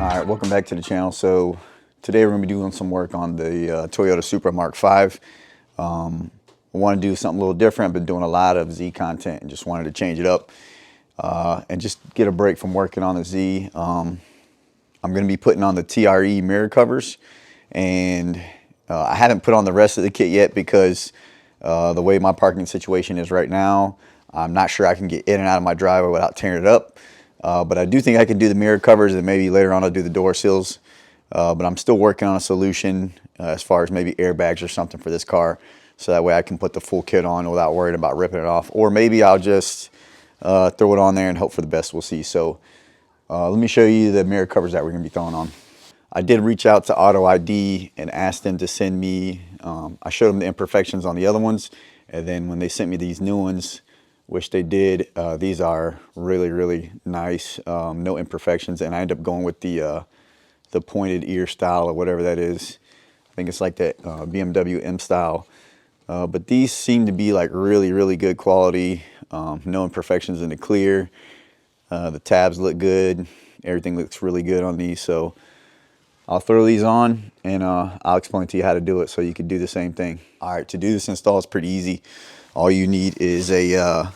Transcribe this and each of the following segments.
Alright, welcome back to the channel. So today we're going to be doing some work on the Toyota Supra Mark V. I want to do something a little different. I've been doing a lot of Z content and just wanted to change it up and just get a break from working on the Z. I'm going to be putting on the TRE mirror covers, and I haven't put on the rest of the kit yet because the way my parking situation is right now, I'm not sure I can get in and out of my driveway without tearing it up. But I do think I can do the mirror covers, and maybe later on I'll do the door sills. But I'm still working on a solution as far as maybe airbags or something for this car, so that way I can put the full kit on without worrying about ripping it off. Or maybe I'll just throw it on there and hope for the best. We'll see. So let me show you the mirror covers that we're going to be throwing on. I did reach out to Auto ID and ask them to send me, I showed them the imperfections on the other ones, and then when they sent me these new ones, which they did, these are really nice, no imperfections, and I ended up going with the pointed ear style or whatever that is. I think it's like that BMW M style, but these seem to be like really good quality, no imperfections in the clear. The tabs look good, everything looks really good on these, so I'll throw these on and I'll explain to you how to do it so you can do the same thing. All right, to do this install is pretty easy. All you need is a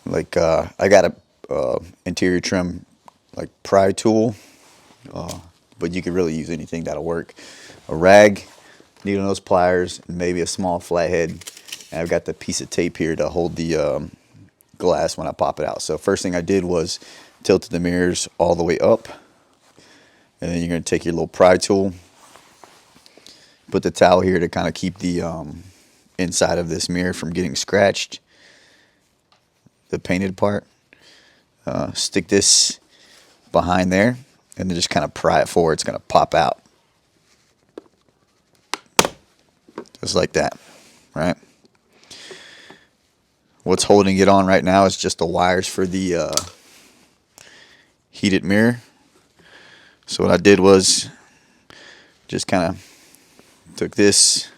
I got a interior trim like pry tool, but you could really use anything that'll work. A rag, needle nose pliers, and maybe a small flathead. And I've got the piece of tape here to hold the glass when I pop it out. So first thing I did was tilted the mirrors all the way up, and then you're going to take your little pry tool, put the towel here to kind of keep the inside of this mirror from getting scratched, the painted part. Stick this behind there and then just kind of pry it forward. It's going to pop out just like that, right? What's holding it on right now is just the wires for the heated mirror. So what I did was just kind of took this,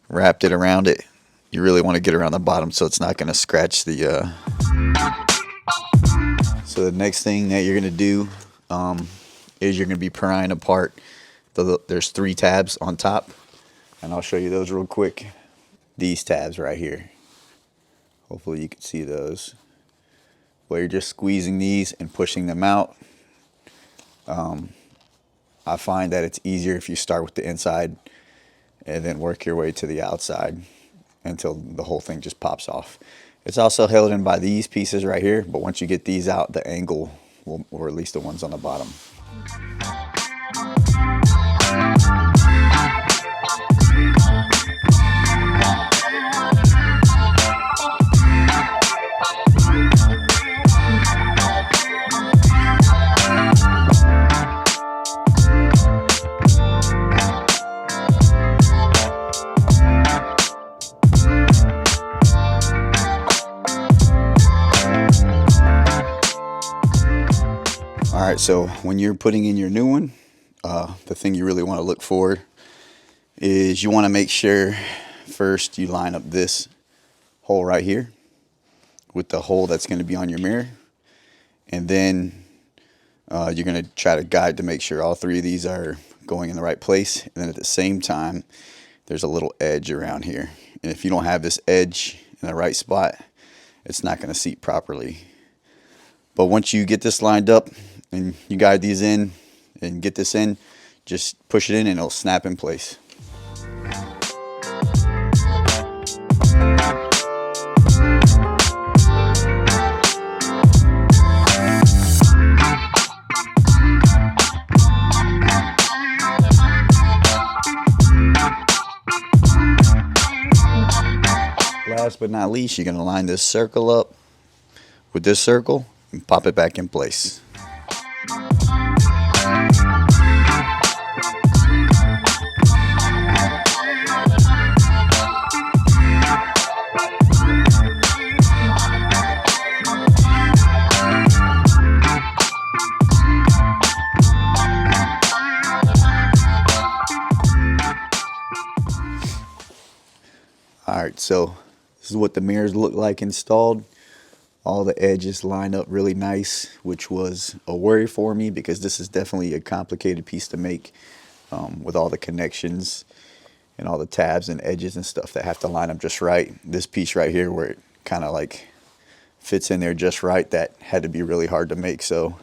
wrapped it around it. You really want to get around the bottom so it's not going to scratch the So the next thing that you're going to do is you're going to be prying apart there's 3 tabs on top, and I'll show you those real quick. These tabs right here, hopefully you can see those, where you're just squeezing these and pushing them out. I find that it's easier if you start with the inside and then work your way to the outside until the whole thing just pops off. It's also held in by these pieces right here, but once you get these out, the angle will, or at least the ones on the bottom. Alright, so when you're putting in your new one, the thing you really want to look for is you want to make sure first you line up this hole right here with the hole that's going to be on your mirror, and then you're going to try to guide to make sure all 3 of these are going in the right place, and then at the same time there's a little edge around here, and if you don't have this edge in the right spot, it's not going to seat properly. But once you get this lined up and you guide these in and get this in, just push it in and it'll snap in place. Last but not least, you're going to line this circle up with this circle and pop it back in place. Alright, so this is what the mirrors look like installed. All the edges line up really nice, which was a worry for me because this is definitely a complicated piece to make, with all the connections and all the tabs and edges and stuff that have to line up just right. This piece right here where it kind of like fits in there just right, that had to be really hard to make. So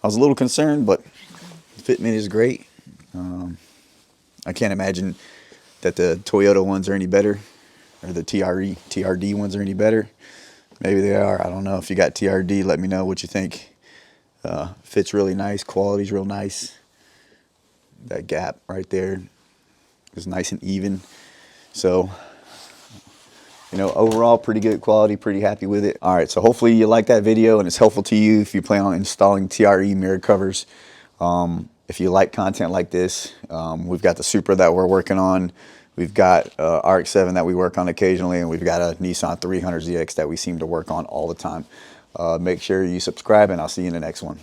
I was a little concerned, but fitment is great. I can't imagine that the Toyota ones are any better, or the TRD ones are any better. Maybe they are. I don't know. If you got TRD, let me know what you think. Fits really nice. Quality's real nice. That gap right there is nice and even. So, you know, overall, pretty good quality. Pretty happy with it. All right, so hopefully you like that video and it's helpful to you if you plan on installing TRE mirror covers. If you like content like this, we've got the Supra that we're working on. We've got RX-7 that we work on occasionally, and we've got a Nissan 300ZX that we seem to work on all the time. Make sure you subscribe, and I'll see you in the next one.